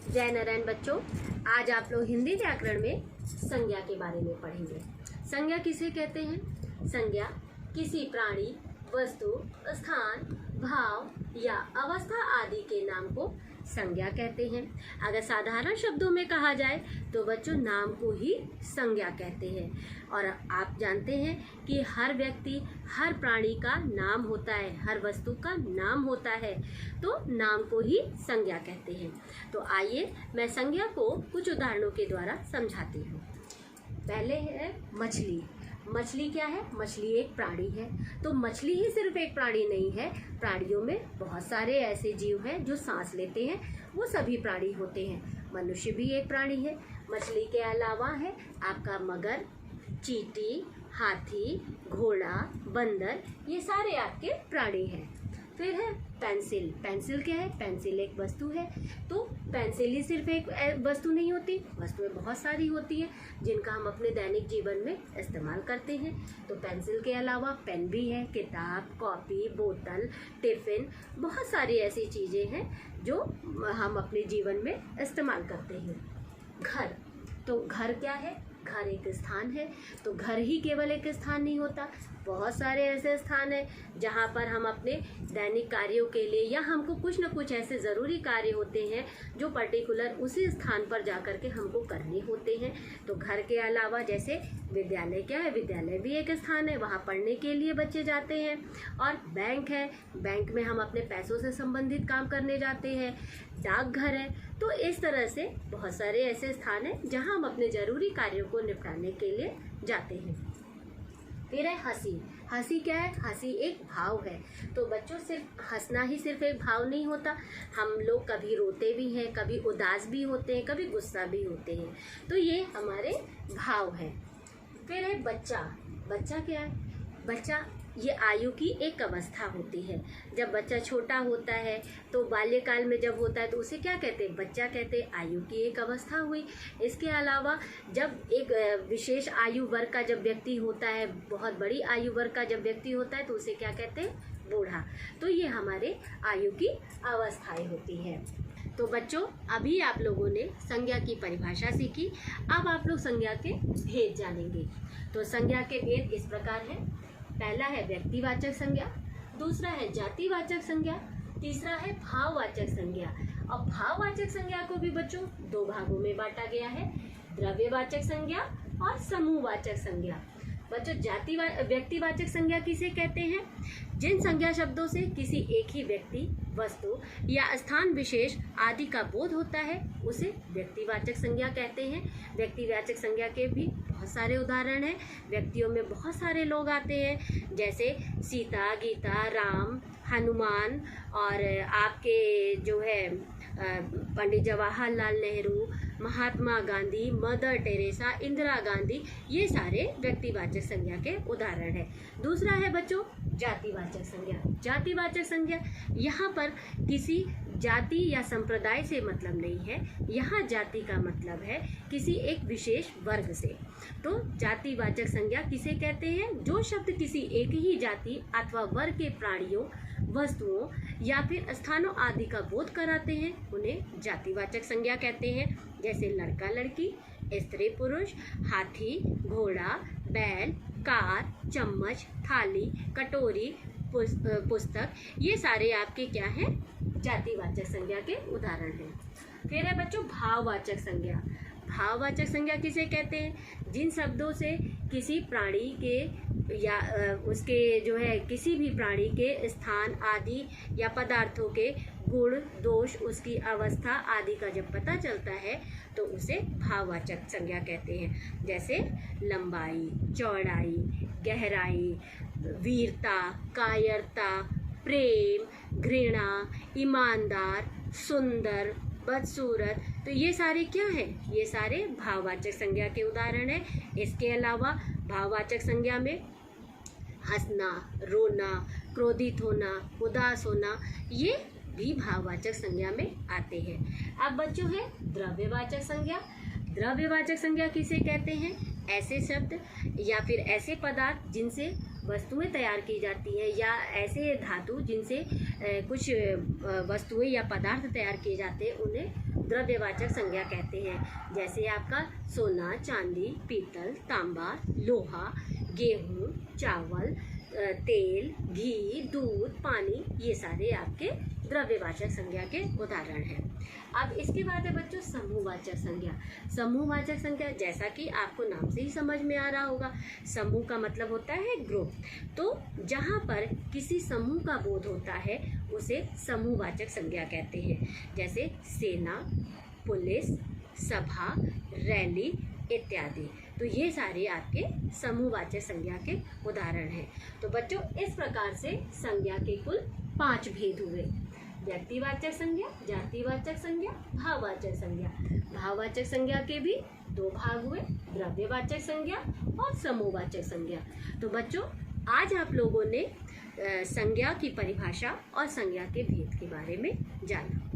जय नारायण बच्चों, आज आप लोग हिंदी व्याकरण में संज्ञा के बारे में पढ़ेंगे। संज्ञा किसे कहते हैं? संज्ञा किसी प्राणी, वस्तु, स्थान, भाव या अवस्था आदि के नाम को संज्ञा कहते हैं। अगर साधारण शब्दों में कहा जाए तो बच्चों नाम को ही संज्ञा कहते हैं। और आप जानते हैं कि हर व्यक्ति, हर प्राणी का नाम होता है, हर वस्तु का नाम होता है, तो नाम को ही संज्ञा कहते हैं। तो आइए मैं संज्ञा को कुछ उदाहरणों के द्वारा समझाती हूँ। पहले है मछली। मछली क्या है? मछली एक प्राणी है। तो मछली ही सिर्फ एक प्राणी नहीं है, प्राणियों में बहुत सारे ऐसे जीव हैं जो सांस लेते हैं, वो सभी प्राणी होते हैं। मनुष्य भी एक प्राणी है। मछली के अलावा है आपका मगर, चींटी, हाथी, घोड़ा, बंदर, ये सारे आपके प्राणी हैं। फिर है पेंसिल। पेंसिल क्या है? पेंसिल एक वस्तु है। तो पेंसिल ही सिर्फ एक वस्तु नहीं होती, वस्तुएं बहुत सारी होती हैं जिनका हम अपने दैनिक जीवन में इस्तेमाल करते हैं। तो पेंसिल के अलावा पेन भी है, किताब, कॉपी, बोतल, टिफिन, बहुत सारी ऐसी चीज़ें हैं जो हम अपने जीवन में इस्तेमाल करते हैं। घर। तो घर क्या है? घर एक स्थान है। तो घर ही केवल एक स्थान नहीं होता, बहुत सारे ऐसे स्थान हैं जहाँ पर हम अपने दैनिक कार्यों के लिए या हमको कुछ न कुछ ऐसे ज़रूरी कार्य होते हैं जो पर्टिकुलर उसी स्थान पर जाकर के हमको करने होते हैं। तो घर के अलावा जैसे विद्यालय क्या है? विद्यालय भी एक स्थान है, वहाँ पढ़ने के लिए बच्चे जाते हैं। और बैंक है, बैंक में हम अपने पैसों से संबंधित काम करने जाते हैं। डाकघर है। तो इस तरह से बहुत सारे ऐसे स्थान हैं जहाँ हम अपने ज़रूरी कार्यों को निपटाने के लिए जाते हैं। फिर है हंसी। हंसी क्या है? हंसी एक भाव है। तो बच्चों सिर्फ हंसना ही सिर्फ एक भाव नहीं होता, हम लोग कभी रोते भी हैं, कभी उदास भी होते हैं, कभी गुस्सा भी होते हैं। तो ये हमारे भाव हैं। फिर है बच्चा। बच्चा क्या है? बच्चा ये आयु की एक अवस्था होती है। जब बच्चा छोटा होता है तो बाल्यकाल में जब होता है तो उसे क्या कहते हैं? बच्चा कहते हैं। आयु की एक अवस्था हुई। इसके अलावा जब एक विशेष आयु वर्ग का जब व्यक्ति होता है, बहुत बड़ी आयु वर्ग का जब व्यक्ति होता है तो उसे क्या कहते हैं? बूढ़ा। तो ये हमारे आयु की अवस्थाएं होती हैं। तो बच्चों अभी आप लोगों ने संज्ञा की परिभाषा सीखी, अब आप लोग संज्ञा के भेद जानेंगे। तो संज्ञा के भेद इस प्रकार हैं। पहला है व्यक्तिवाचक संज्ञा, दूसरा है जातिवाचक संज्ञा, तीसरा है भाववाचक संज्ञा। और भाववाचक संज्ञा को भी बच्चों दो भागों में बांटा गया है, द्रव्यवाचक संज्ञा और समूहवाचक संज्ञा। बच्चों व्यक्तिवाचक संज्ञा किसे कहते हैं? जिन संज्ञा शब्दों से किसी एक ही व्यक्ति, वस्तु या स्थान विशेष आदि का बोध होता है उसे व्यक्तिवाचक संज्ञा कहते हैं। व्यक्तिवाचक संज्ञा के भी बहुत सारे उदाहरण हैं। व्यक्तियों में बहुत सारे लोग आते हैं जैसे सीता, गीता, राम, हनुमान और आपके जो है पंडित जवाहरलाल नेहरू, महात्मा गांधी, मदर टेरेसा, इंदिरा गांधी, ये सारे व्यक्तिवाचक संज्ञा के उदाहरण हैं। दूसरा है बच्चों जातिवाचक संज्ञा। जातिवाचक संज्ञा यहाँ पर किसी जाति या संप्रदाय से मतलब नहीं है, यहाँ जाति का मतलब है किसी एक विशेष वर्ग से। तो जातिवाचक संज्ञा किसे कहते हैं? जो शब्द किसी एक ही जाति अथवा वर्ग के प्राणियों, वस्तुओं या फिर स्थानों आदि का बोध कराते हैं उन्हें जातिवाचक संज्ञा कहते हैं। जैसे लड़का लड़की, स्त्री पुरुष, हाथी, घोड़ा, बैल, कार, चम्मच, थाली, कटोरी, पुस्तक, ये सारे आपके क्या हैं? जातिवाचक संज्ञा के उदाहरण हैं। फिर है बच्चों भाववाचक संज्ञा। भाववाचक संज्ञा किसे कहते हैं? जिन शब्दों से किसी प्राणी के या उसके जो है किसी भी प्राणी के स्थान आदि या पदार्थों के गुण, दोष, उसकी अवस्था आदि का जब पता चलता है तो उसे भाववाचक संज्ञा कहते हैं। जैसे लंबाई, चौड़ाई, गहराई, वीरता, कायरता, प्रेम, घृणा, ईमानदार, सुंदर, बदसूरत, तो ये सारे क्या हैं? ये सारे भाववाचक संज्ञा के उदाहरण हैं। इसके अलावा भाववाचक संज्ञा में हंसना, रोना, क्रोधित होना, उदास होना, ये भी भाववाचक संज्ञा में आते हैं। अब बच्चों है द्रव्यवाचक संज्ञा। द्रव्यवाचक संज्ञा किसे कहते हैं? ऐसे शब्द या फिर ऐसे पदार्थ जिनसे वस्तुएं तैयार की जाती हैं या ऐसे धातु जिनसे कुछ वस्तुएं या पदार्थ तैयार किए जाते हैं उन्हें द्रव्यवाचक संज्ञा कहते हैं। जैसे आपका सोना, चांदी, पीतल, तांबा, लोहा, गेहूं, चावल, तेल, घी, दूध, पानी, ये सारे आपके द्रव्यवाचक संज्ञा के उदाहरण हैं। अब इसके बाद है बच्चों समूहवाचक संज्ञा। समूहवाचक संज्ञा जैसा कि आपको नाम से ही समझ में आ रहा होगा, समूह का मतलब होता है ग्रुप। तो जहाँ पर किसी समूह का बोध होता है उसे समूहवाचक संज्ञा कहते हैं। जैसे सेना, पुलिस, सभा, रैली इत्यादि। तो ये सारे आपके समूहवाचक संज्ञा के उदाहरण हैं। तो बच्चों इस प्रकार से संज्ञा के कुल 5 भेद हुए। व्यक्तिवाचक संज्ञा, जातिवाचक संज्ञा, भाववाचक संज्ञा। भाववाचक संज्ञा के भी 2 भाग हुए, द्रव्यवाचक संज्ञा और समूहवाचक संज्ञा। तो बच्चों आज आप लोगों ने संज्ञा की परिभाषा और संज्ञा के भेद के बारे में जाना।